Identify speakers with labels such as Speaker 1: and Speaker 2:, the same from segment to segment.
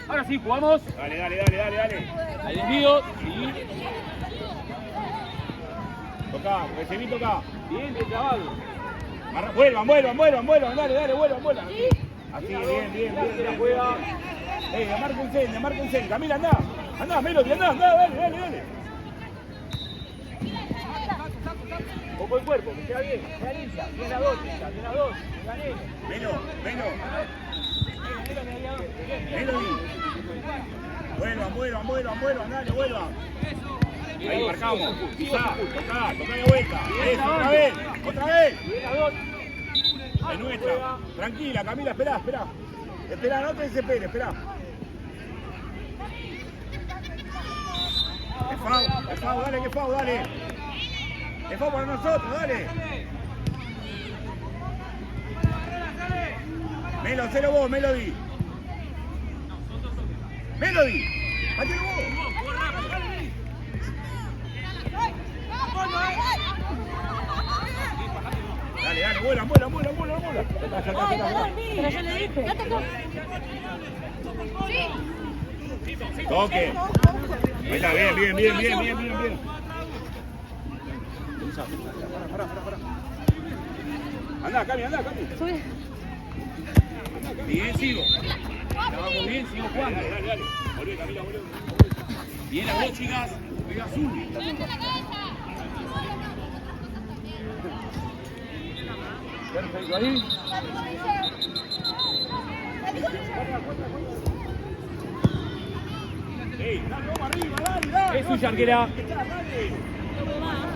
Speaker 1: Ahora sí, jugamos.
Speaker 2: Dale.
Speaker 1: Al desvío. Sí.
Speaker 2: Toca, recibí, toca.
Speaker 1: Bien trabado.
Speaker 2: Vuelvan, dale, vuelvan. Así, bien.
Speaker 1: Juega.
Speaker 2: Márquense. Camila, andá, Melody, andá, dale.
Speaker 1: Poco el cuerpo, que queda bien. Queda limpia. Bien las dos, chica. Bien las dos. Gané.
Speaker 2: Melody. Vuelvan, dale, vuelvan. Ahí marcamos. Pisá, toca de vuelta. Eso, otra vez.
Speaker 1: Bien las dos.
Speaker 2: Es nuestra. Tranquila, Camila, esperá. Esperá, no te desesperes, esperá. Es FAU, dale. Es FAU para nosotros, dale. Melo, hacelo vos, Melody. Hacelo vos. Dale, vuela.
Speaker 3: Pero yo le dije.
Speaker 2: Toque. Ahí está, bien. Pará. Andá, Cami. Bien, sigo.
Speaker 1: Trabajamos bien, sigo jugando.
Speaker 2: Dale. Volvé, Camila.
Speaker 1: Bien las dos, chicas.
Speaker 2: Juega azul.
Speaker 1: Perfecto, ahí.
Speaker 2: Dale, vamos arriba, dale.
Speaker 1: Es suya, arquera.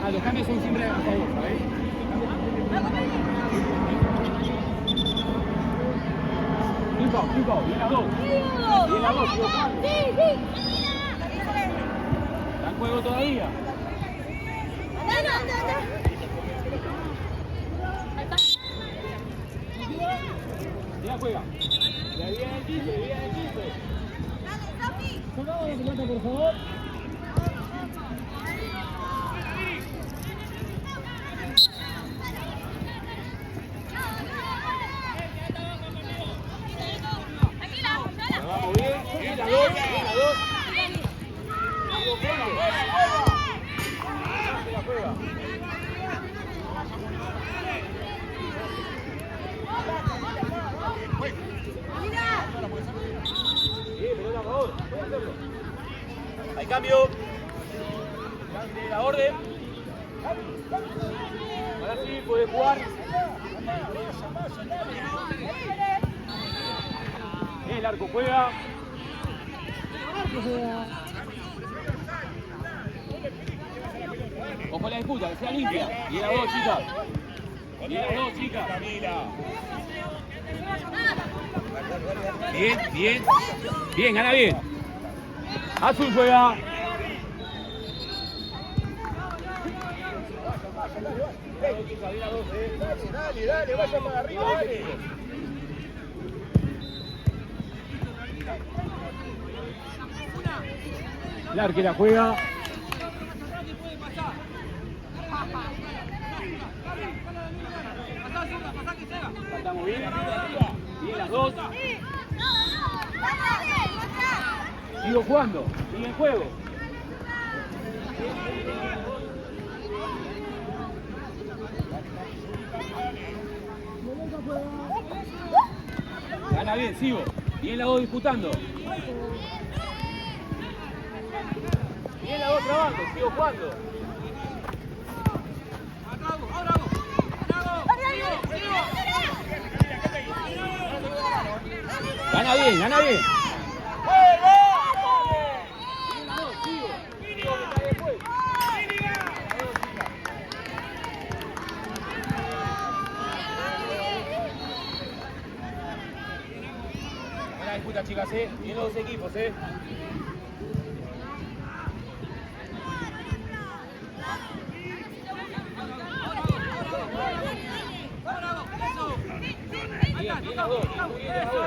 Speaker 2: Dale.
Speaker 1: Los cambios son siempre a favor, ¿sabes? Cinco, bien las dos. Sigo jugando. ¿Está en juego todavía? Ya juega. Ya viene el 15. Sacamos la pelota, por favor. Vamos bien, las dos. La juega. Bien, pelota a favor, puede hacerlo. Hay cambio. Cambio de la orden. Ahora sí puede jugar. Bien, el arco juega. Ojo a la disputa, que sea limpia. Bien las dos, chicas.
Speaker 2: Camila.
Speaker 1: Bien, gana bien. Azul juega.
Speaker 2: Dale, vaya para arriba, dale.
Speaker 1: La arquera juega. Estamos bien. Bien las dos. Sigo jugando. Sigue en juego. Gana bien, sigo. Bien las dos disputando. Bien las dos trabajando, sigo jugando. Gana bien. Bien las dos, sigo. Sigo que está después. Buena disputa, chicas, bien los dos equipos, Bien las dos, muy bien las dos.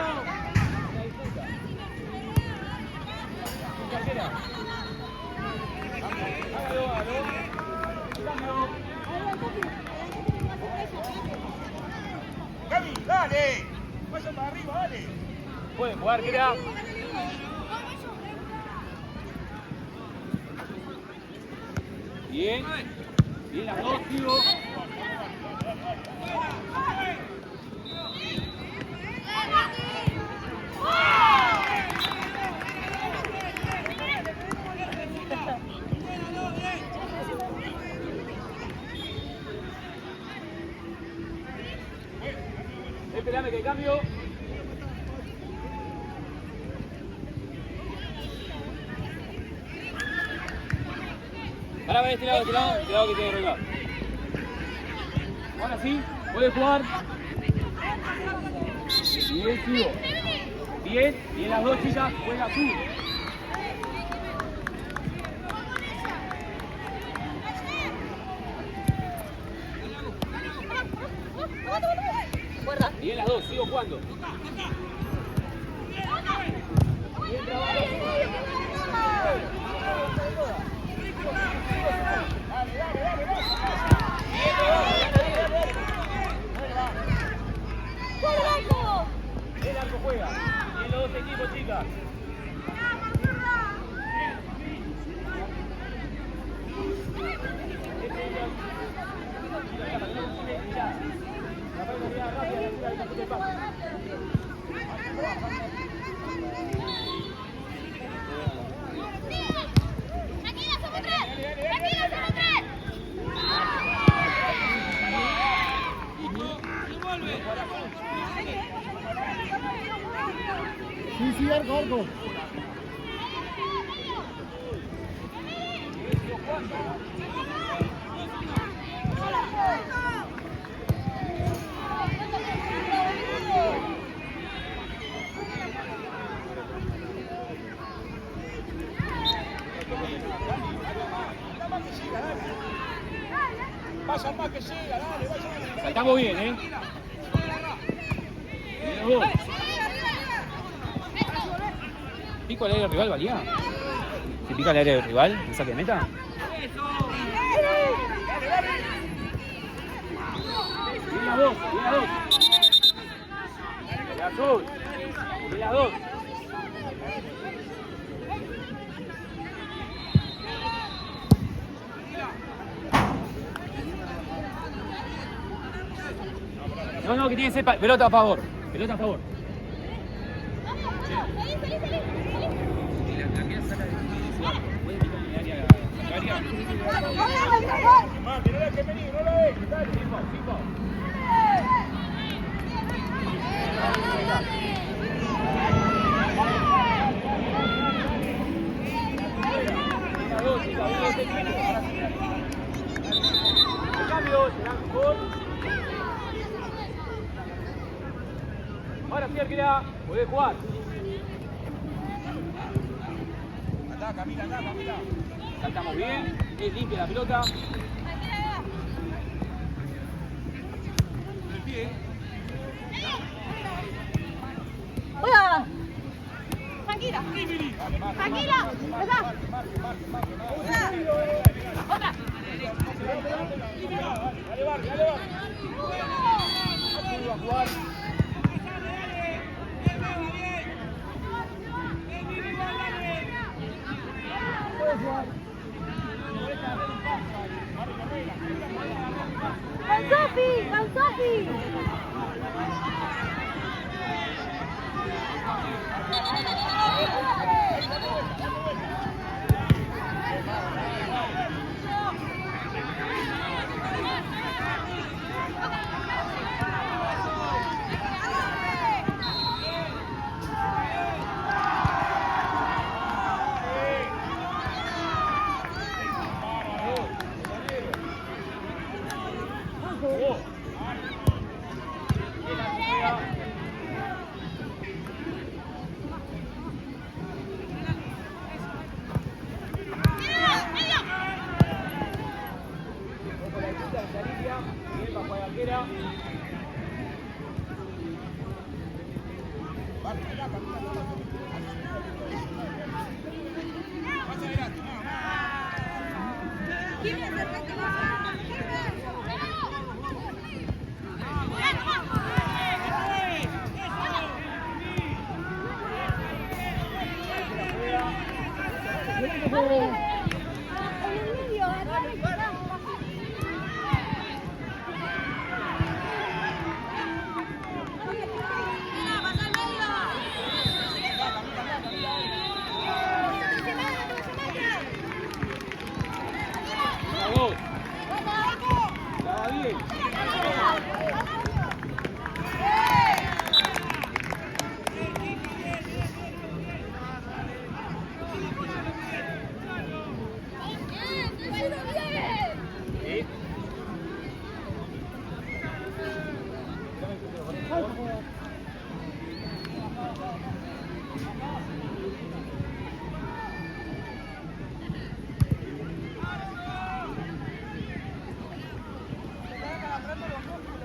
Speaker 1: Buena disputa. Cartera.
Speaker 2: Cami, dale. Vaya para arriba, dale.
Speaker 1: Pueden jugar, Kira. Bien. Bien las dos, tío. Esperame que cambio. Para ver este lado, cuidado que tiene que arreglar. Ahora sí, puede jugar. Bien, sigo. Bien, bien las dos chicas, juega azul. Bien las dos, sigo jugando. Bien trabajo. El arco juega. Bien los dos equipos, chicas.
Speaker 3: Sí, arco.
Speaker 2: Vaya más que llega, dale, vaya.
Speaker 1: Saltamos bien, Bien los dos. ¿Pico al área del rival valía? Si pica al área del rival, ¿me saque de meta? Bien las dos, bien las dos. El azul, bien las dos. No, que tiene que ser pelota a favor. Pelota a favor.
Speaker 2: Mirá que vení, no lo ves, dale. Fijo.
Speaker 1: El cambio, será gol. Ahora sí, arquera, podés jugar.
Speaker 2: Andá, Camila.
Speaker 1: Saltamos bien, es limpia la pelota.
Speaker 4: ¡Hola! Tranquila. Tranquila. Otra.
Speaker 2: Dale, Bar.
Speaker 1: Azul va a jugar.
Speaker 4: ¡Con Sofi! ¡Vamos!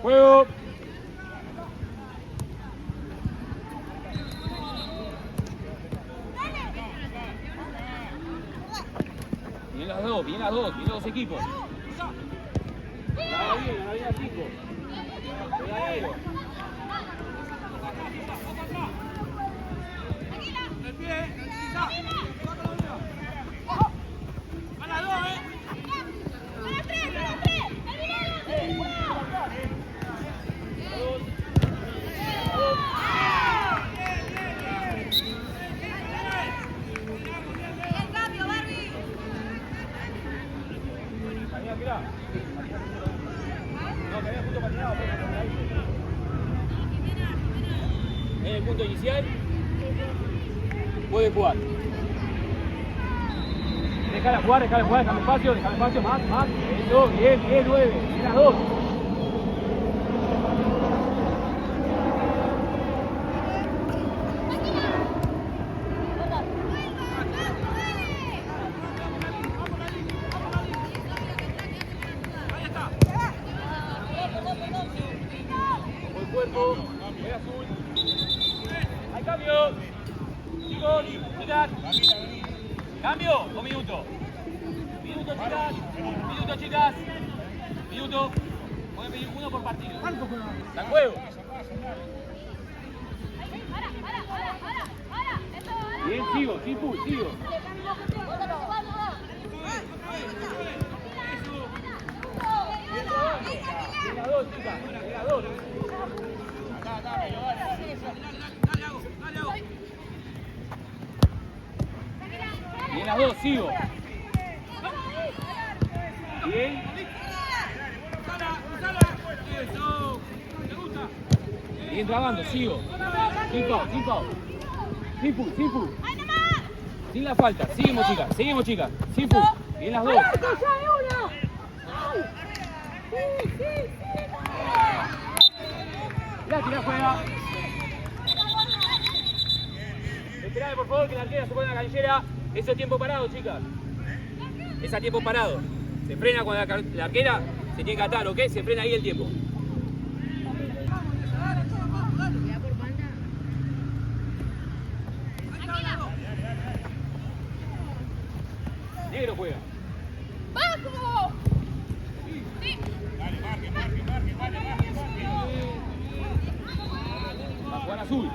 Speaker 1: juego. Bien las dos, bien los dos equipos. La bien al pico. Pegadero. En el punto inicial puede jugar. Déjala jugar, déjame espacio, más. Eso, bien, 9, bien las dos. Cuerpo, ve azul. Hay cambio. Chicos, chicas. Cambio, 2 minutos. Minuto, chicas. Minuto. Pueden pedir uno por partido. Está en juego. Bien, sigo.
Speaker 4: Sigue
Speaker 1: las dos, chicas. Las dos. Bien las dos, sigo. Bien. Bien trabando, sigo. Keep out. Sifu. Sin la falta, seguimos chicas. Sifu. Bien las dos. Tira fuera. Esperame por favor que la arquera se ponga en la canillera. Eso es tiempo parado, chicas. Es a tiempo parado. Se frena cuando la arquera se tiene que atar, ¿ok? Se frena ahí el tiempo. Negro juega.
Speaker 4: ¡Bajo!
Speaker 1: Va a jugar azul.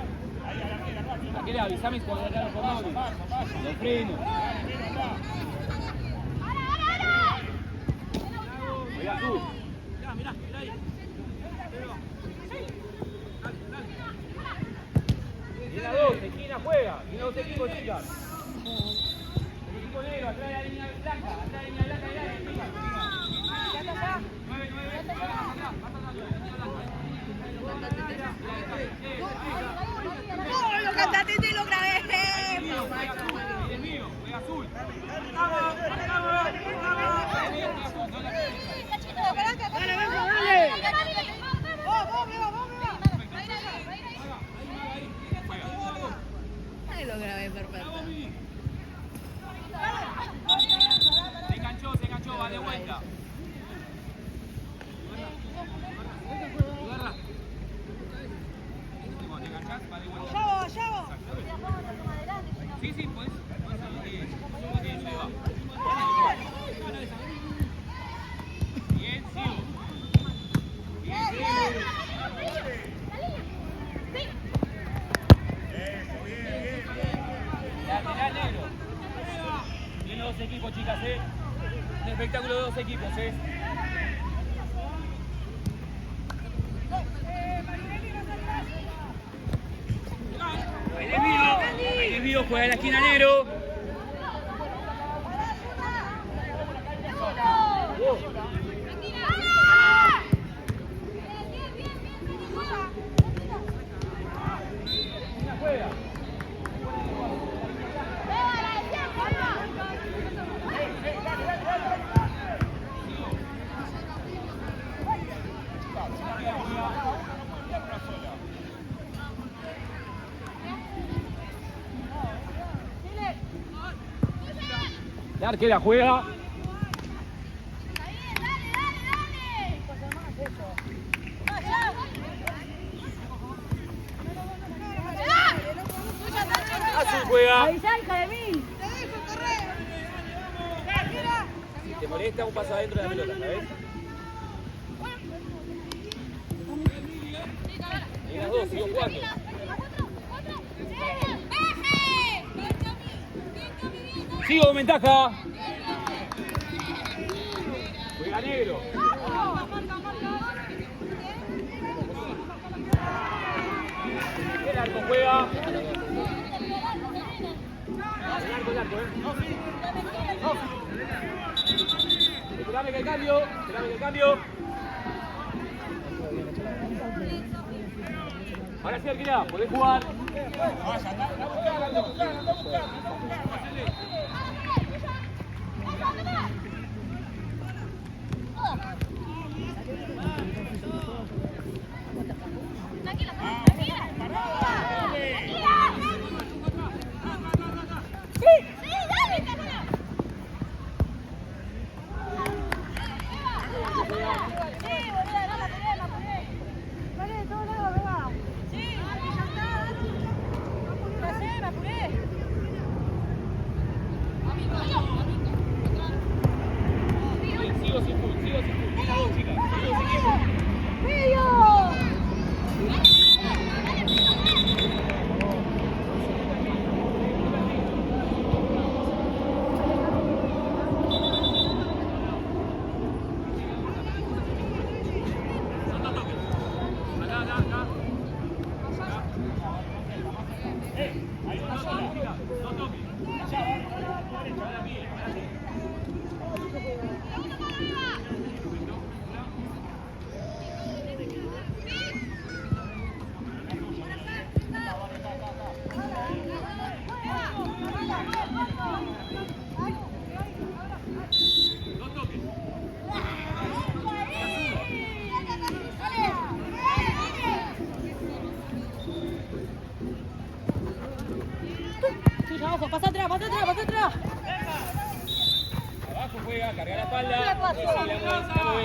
Speaker 1: Arquera, avísame cuando ya lo ponemos. Lo freno. Juega azul. Mirá ahí. Y la 2, esquina juega. Y los equipos, chicas. El equipo negro, atrás de la línea blanca.
Speaker 4: Lo cantaste y lo grabé.
Speaker 1: El mío, juega azul.
Speaker 4: Ahí lo grabé, perfecto.
Speaker 1: Se enganchó, va de vuelta. Te enganchás, va de vuelta.
Speaker 4: Allá vos.
Speaker 1: Sí, pues. Bien, sigo. Lateral negro. Bien los dos equipos, chicas, Un espectáculo de dos equipos, Ahí desvío, juega en la esquina negro. Juega. La arquera juega.
Speaker 4: Allá. de mí. Te dejo correr.
Speaker 1: Si te molesta, un paso adentro de la pelota, ¿sabes? Y las dos, sigo jugando. Sigo con ventaja. Juega negro. El arco juega. El arco, Esperame que el cambio. Ahora sí, Arquera, podés jugar.
Speaker 4: Pasa atrás.
Speaker 1: Abajo juega, carga la espalda.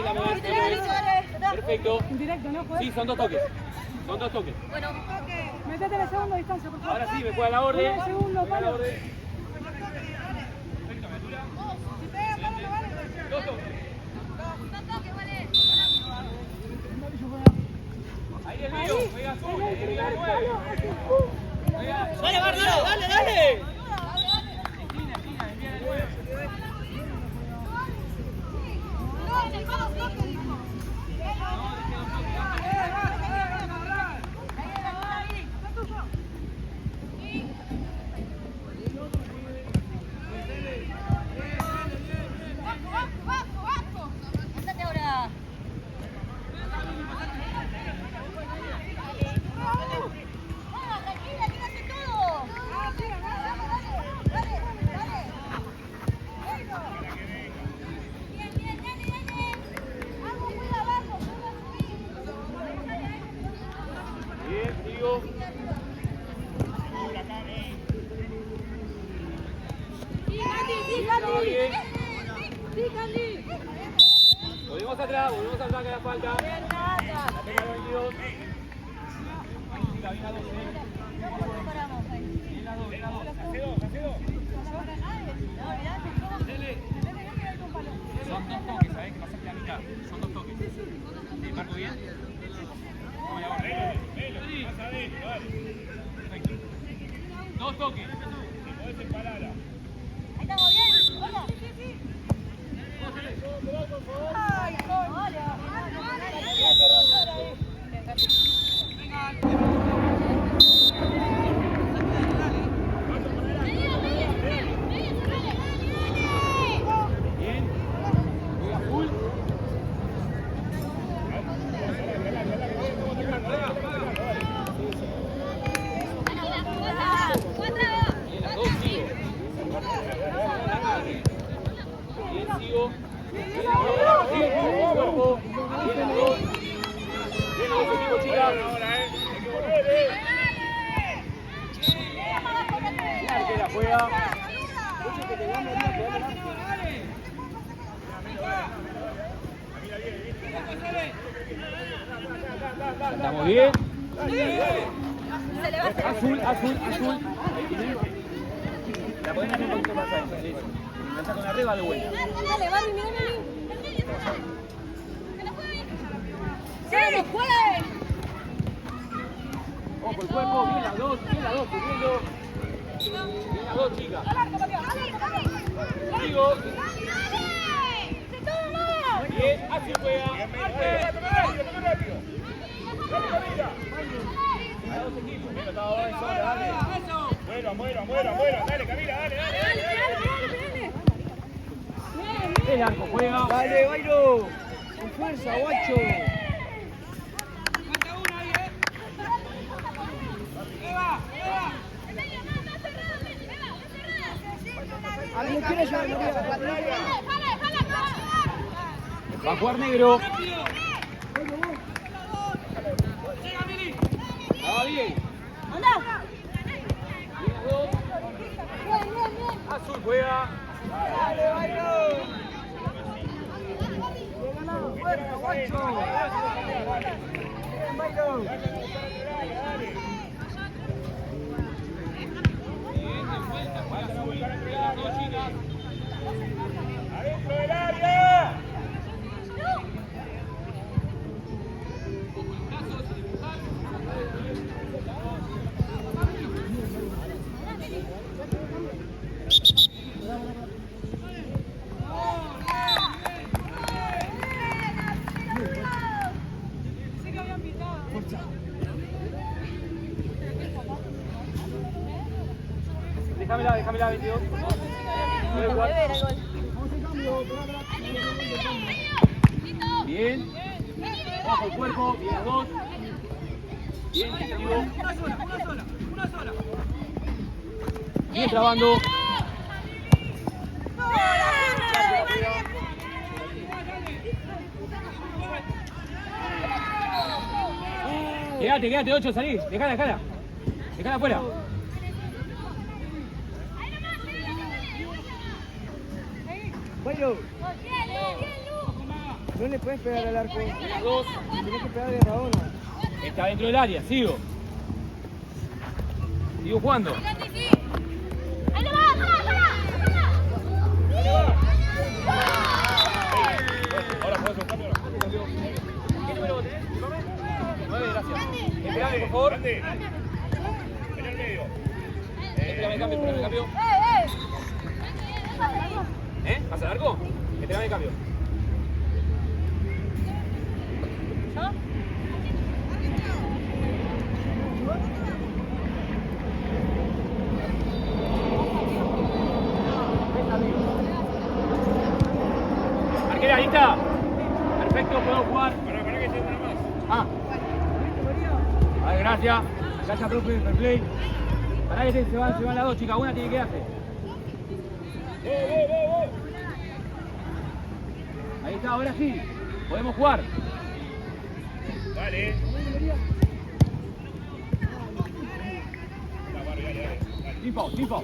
Speaker 1: La mueves. Perfecto.
Speaker 3: Indirecto, ¿no?
Speaker 1: Sí, son dos toques.
Speaker 4: Bueno,
Speaker 3: Métete en el segundo distancia, por favor.
Speaker 1: Ahora sí, me juega la orden.
Speaker 3: El segundo, palo.
Speaker 1: Dos toques. Ahí el lío, juega azul, juega el 9. Dale, Bardero, dale.
Speaker 4: andate ahora. Tranquila, que hace todo. Dale. Bien, dale. Vamos, muy abajo,
Speaker 1: Bien, sigo.
Speaker 4: Sí, Candy.
Speaker 1: Volvemos atrás, que da falta. La pega 22. Bien a 12. Bien a 2. Hace dos. Son dos toques, ¿sabés? Que pasaste la mitad. Son dos toques. ¿Te marco bien? Vamos a la orden. Más adentro, dale. Perfecto. Dos toques. Si podés separar.
Speaker 4: Ahí estamos bien. Hola. Ay, hola.
Speaker 1: Bien. Juega full. Bien, las dos sigo. Bien, sigo. Bien, las dos. Bien, cuerpo. Bien, las dos. Bien, los dos equipos, chicas. Ahora, hay que volver, La arquera juega. Estamos bien.
Speaker 4: Se levanta.
Speaker 1: Azul. Ahí tiene. La podés hacer un poquito más adentro, listo. Lanzás con arriba de vuelta.
Speaker 4: Dale, Barbie, mira, mira. ¡Sí, no juegue!
Speaker 1: Ojo el cuerpo, bien las dos, subiendo. Bien las dos, chicas. Sigo. Bien, así juega.
Speaker 2: Bien, toma rápido.
Speaker 1: A dos equipos.
Speaker 2: Bien, estaba bien, sola, dale. Muera. Dale, Camila, dale.
Speaker 1: El arco juega.
Speaker 5: Dale, Bayro. Con fuerza, guacho. A mí no quiere llevar María.
Speaker 1: Va a jugar negro. Va bien.
Speaker 4: ¡Anda!
Speaker 1: Bien las dos.
Speaker 4: Bien.
Speaker 1: Azul juega.
Speaker 5: Dale, Bayro. Fuerza, guacho. Bien, Bayro.
Speaker 2: Adentro del área.
Speaker 3: Sí que habían pitado.
Speaker 1: Déjamela, 22. Puede jugar. Bien. Bajo el cuerpo, bien las dos. Bien, activo.
Speaker 5: Una sola.
Speaker 1: Bien trabando. Quédate, 8, salí. Dejala afuera.
Speaker 5: Bayro, no le puedes pegar al arco.
Speaker 1: Las dos.
Speaker 5: Tienes que pegarle a Rabona.
Speaker 1: Está dentro del área, sigo jugando.
Speaker 4: ¡Ahí lo va!
Speaker 2: Ahora podés un cambio.
Speaker 1: ¿Qué número vos tenés? 9, gracias. Esperame, por favor.
Speaker 2: Grande. En el medio.
Speaker 1: Esperame el cambio. ¿Pasa largo? Esperame el cambio. Arquera, ahí está. Perfecto, puedo jugar.
Speaker 2: Pará que tengo una más.
Speaker 1: A ver, gracias. Gracias, profe, fair play. Pará que se van las dos, chicas. Una tiene que quedarse.
Speaker 2: Vos.
Speaker 1: Ahí está, ahora sí. Podemos jugar.
Speaker 2: Dale.
Speaker 1: Tiempo.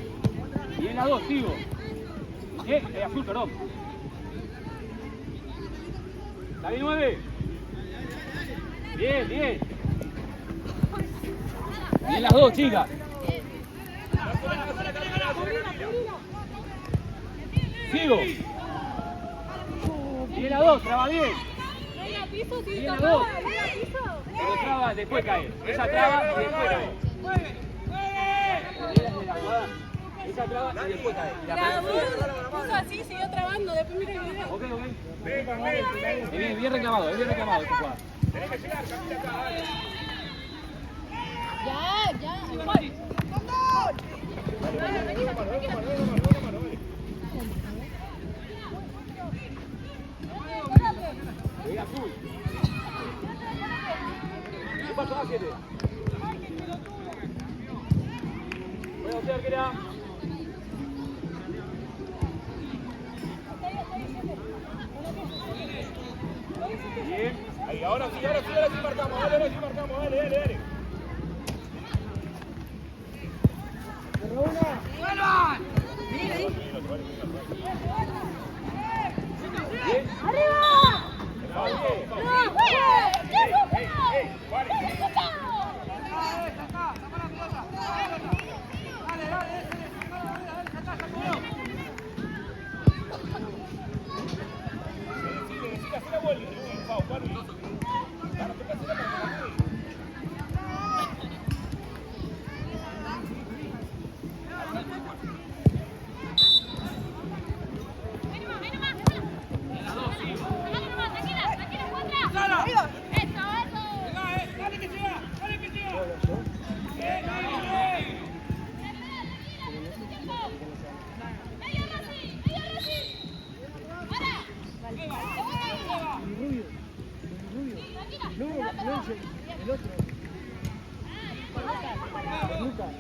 Speaker 1: Y en las dos, sigo. Azul, perdón. Dale 9. Bien. Bien las dos, chicas. Sigo. Bien las dos, traba bien. Bien las dos. Pero traba, después cae. Esa traba y después cae. Esa traba y después cae.
Speaker 3: Puso así, siguió trabando, después mira el video.
Speaker 1: Ok.
Speaker 2: Ven.
Speaker 1: Bien reclamado esta jugada.
Speaker 2: Tenés que llegar, Camila, acá. Dale.
Speaker 1: Voy azul. ¿Qué pasó a 7? Voy a usted, arquera. Bien.
Speaker 2: Ahí, ahora sí marcamos. Dale.
Speaker 1: Bien.
Speaker 4: ¡Arriba!
Speaker 5: No, el otro. Lucas.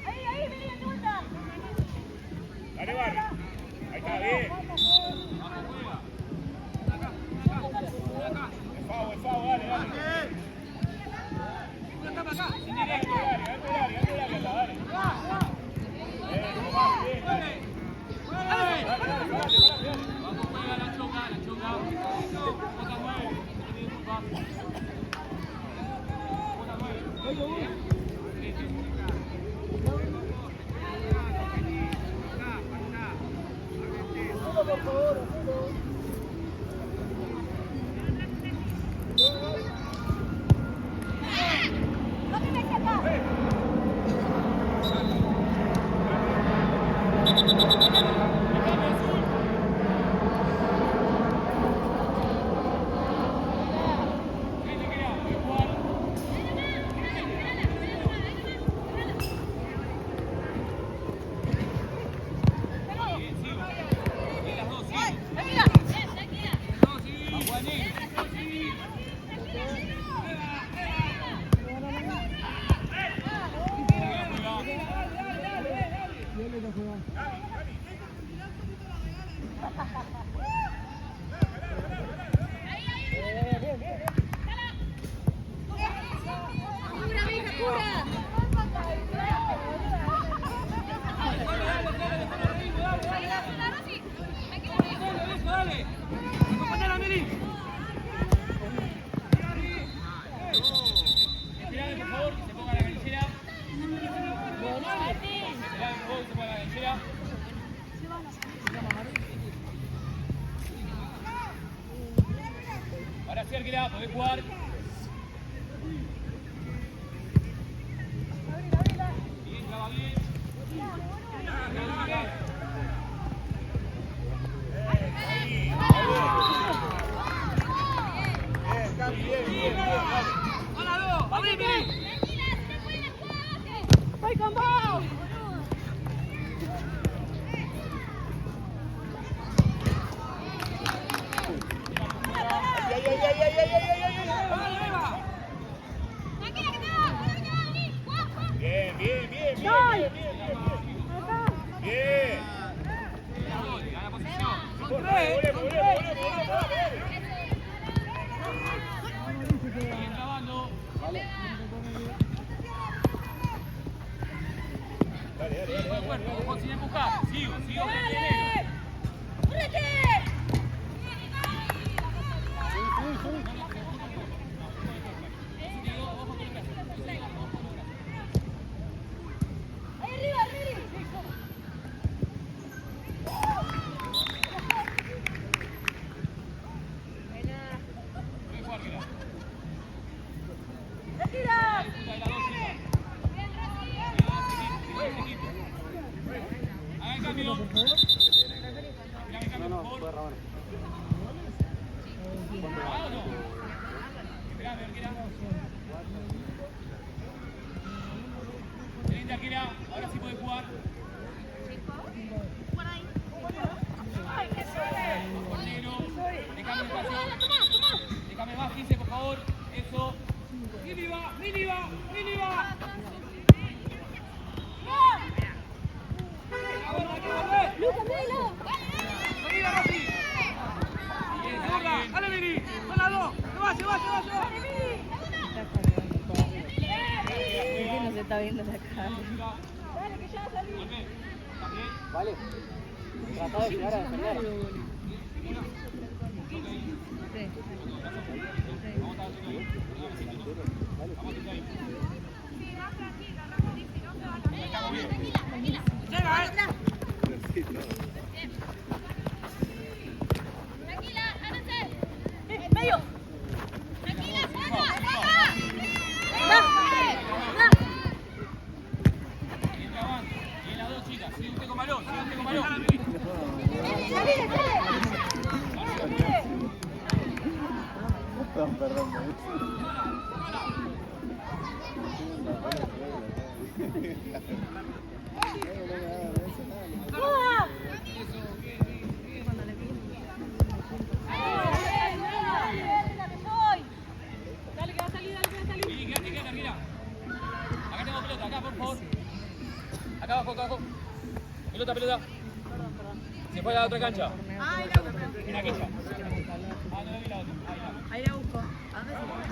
Speaker 4: Ahí, vení, Tuta.
Speaker 2: Dale, Barry. Ahí está, bien. Es foul, dale, dale.
Speaker 1: Indirecto.
Speaker 2: Dale.
Speaker 1: Vamos, juega la choca. Bota 9. Bota 9.
Speaker 5: Por favor,
Speaker 4: No te metas acá.
Speaker 1: Dale. Acompañala, Meli. Esperame, por favor, que se ponga la ganchera. Esperame, por favor, que se ponga la ganchera. Ahora sí, Arquera, podés jugar. Bien, traba bien.
Speaker 2: Bien.
Speaker 1: ¡Ganalo! ¡Abrí, Meli!
Speaker 4: ¡Voy con vos!
Speaker 2: Bien. Bien.
Speaker 1: Gana posición. Siguen trabando.
Speaker 2: Dale.
Speaker 1: Cuerpo, ojo sin empujar. Sigo.
Speaker 4: ¡Dale! ¡Correte! ¡Ahí arriba, Riri! ¡Retira!
Speaker 1: Hagan cambio. Hagan cambio, por favor. ¿Ah o no? Esperame, Arquera. Excelente, Arquera. Ahora sí podés jugar.
Speaker 4: ¡Ay, qué suerte!
Speaker 1: Cortero. Déjame espacio. Déjame más, 15, por favor. Eso. Mili va.
Speaker 4: ¡Lucas, míralo!
Speaker 1: Arriba, Rafi. Bien, bien.
Speaker 5: Dale, Miri. Son las dos. Se va.
Speaker 3: Es que no se está viendo la cara.
Speaker 4: Dale, que ya va a salir.
Speaker 5: Vale. Tratá de llegar a defender.
Speaker 4: ¡Medio!
Speaker 1: Bien trabando. Bien las dos chicas. Sigue usted con balón.
Speaker 5: Perdón.
Speaker 4: ¡Joda!
Speaker 1: vamos. Acá abajo, acá abajo. Pelota, pelota. Se fue a la otra cancha.
Speaker 3: Ay, la busco.
Speaker 1: En aquella. Ah, no la vi la otra.
Speaker 3: Ahí la busco. ¿A dónde se fue?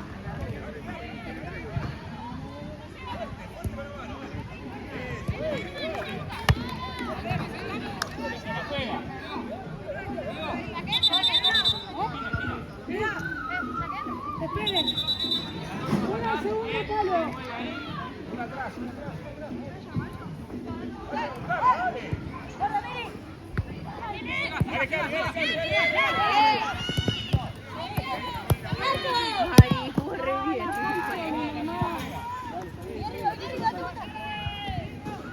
Speaker 4: Esperen. Una segunda palo.
Speaker 3: Ay, jugó re bien.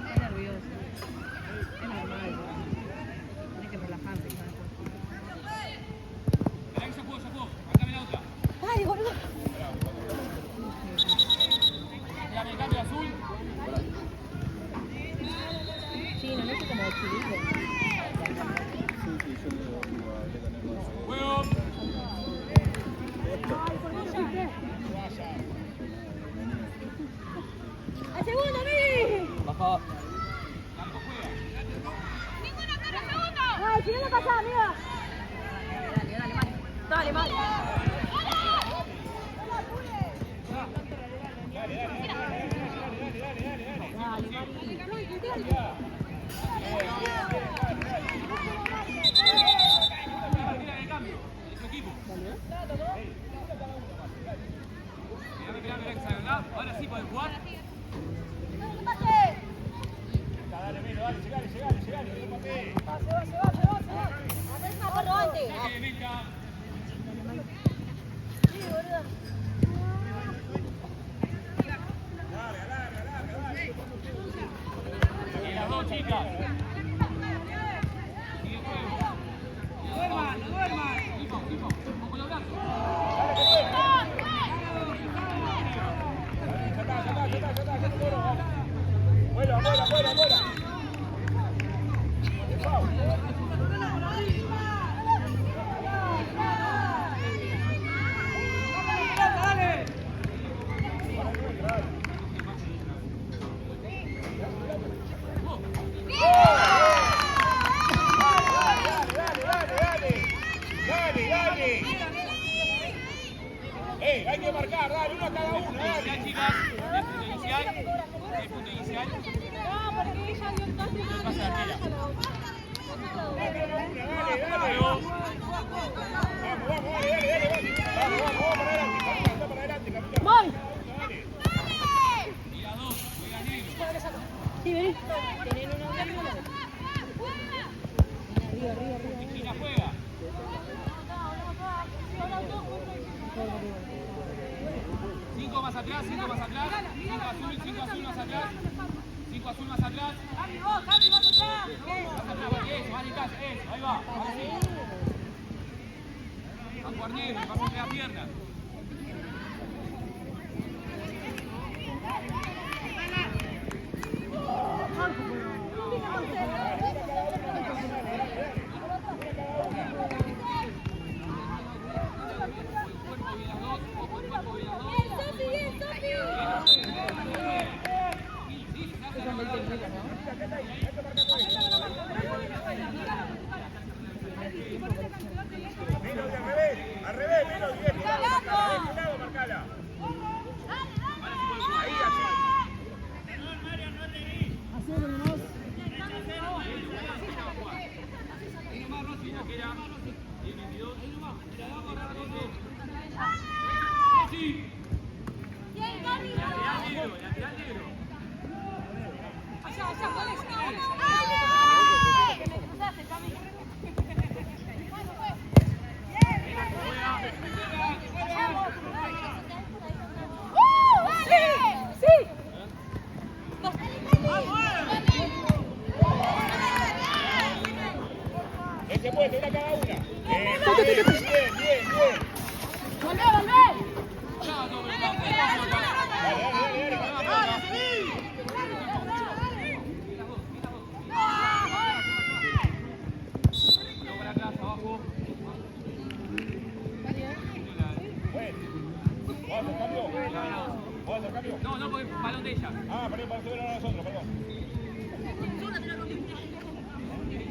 Speaker 3: Está nervioso. Es normal. Tienes que relajarte.
Speaker 1: Esperá que se pudo. Marcame la otra.
Speaker 4: Ay, boludo.
Speaker 1: Mirá, cambio azul.
Speaker 3: Chino, no sé cómo chilito.
Speaker 1: Juego.
Speaker 4: ¡Al segundo, Miri!
Speaker 1: Baja.
Speaker 4: ¡Ay, si no me pasa, amiga!
Speaker 3: Dale, Mari.
Speaker 1: Ahora sí pueden jugar.
Speaker 2: Dale, Melo, dale, llegale.
Speaker 4: ¡Corro antes!
Speaker 1: Milka.
Speaker 4: Sí, boludo.
Speaker 1: Y las dos chicas. Sigue el juego. No duerman. Tipo. Con los brazos.
Speaker 2: Vuela. Dale. Hay que marcar, dale, uno a cada uno, dale.
Speaker 1: Chicas, el punto inicial.
Speaker 3: No, porque ella dio el pase y no
Speaker 1: Pasa la tela.
Speaker 2: Dale. Vamos para adelante, capitán.
Speaker 4: ¡Voy!
Speaker 1: Y las dos, juega negro.
Speaker 4: Sí, vení.
Speaker 1: Cristina juega. Cinco más atrás. 5 azul más atrás. 5 azul más atrás. Más atrás, eso, vale, casa, eso, ahí va. Ahora sí. A Guarnieri, pasa entre las piernas.
Speaker 2: Al revés, Melo, bien. Marcala. Ahí, así. Se puede, una cada una. Bien. ¿Vamos a hacer cambio?
Speaker 1: No, porque balón de ella.
Speaker 2: Ah, para subir a nosotros.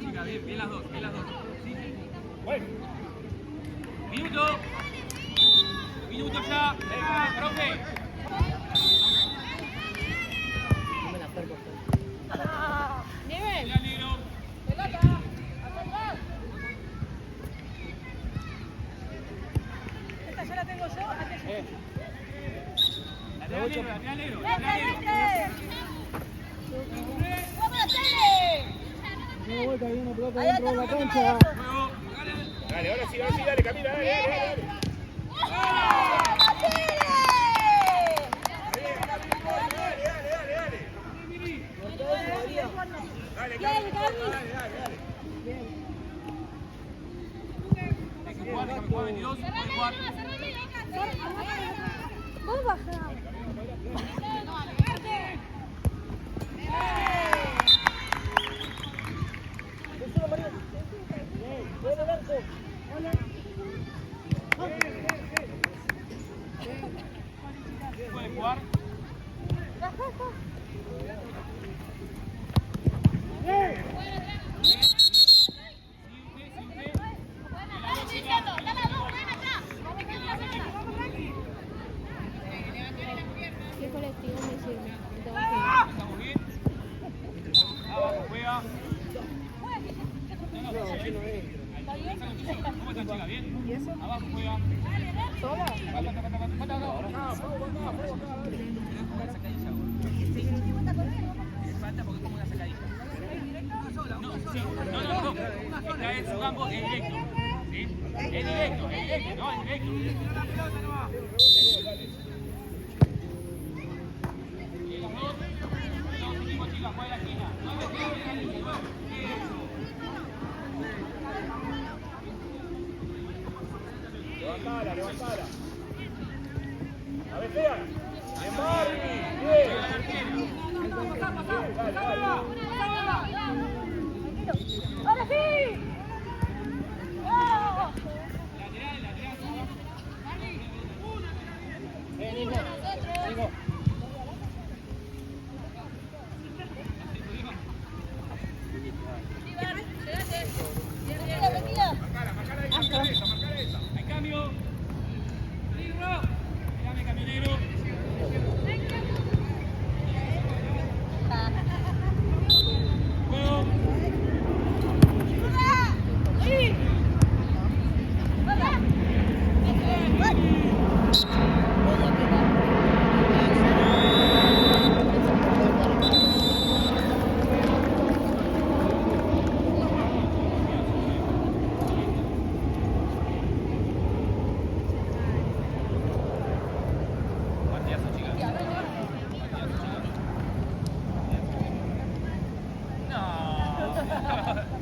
Speaker 1: Chica, bien las dos, bien las dos. Sí.
Speaker 2: Bueno.
Speaker 1: Minuto. Minuto ya. Venga, profe.
Speaker 3: Nivel.
Speaker 1: Ya, negro.
Speaker 3: Pelota. Esta ya la tengo yo.
Speaker 1: Lateral negro, lateral negro.
Speaker 4: ¡Vente,
Speaker 1: Lateral negro.
Speaker 4: vente! ¡Vamos, Tele!
Speaker 5: Una vuelta, hay una pelota
Speaker 4: Ahí
Speaker 5: dentro de la
Speaker 4: atrás,
Speaker 5: cancha.
Speaker 1: Juego.
Speaker 2: Dale, ahora sí, dale, Camila, dale.
Speaker 1: Hay que jugar, déjame jugar 22. Puede jugar.
Speaker 4: ¿Vos bajá?
Speaker 1: Puede jugar.
Speaker 4: ¿Qué colectivo me sirve?
Speaker 1: Estamos bien. Abajo juega. ¿Cómo están, chicas? ¿Bien? Abajo juega.
Speaker 3: ¿Sola?
Speaker 1: Falta porque es como una sacadilla. No, sí. No. Esta es su campo, es directo. ¿Sí? Es directo, no, es directo. Y los dos equipos, chicas, juega la esquina. No me queden en la línea.
Speaker 2: Levantala. A ver, Sean. Bien, Barbie. Bien. Dale.
Speaker 4: ¡Ahora sí! ¡Oh!
Speaker 1: Marcar esa. Hay cambio. Peligro. Dame camionero. Juego. Partidazo, chicas. No.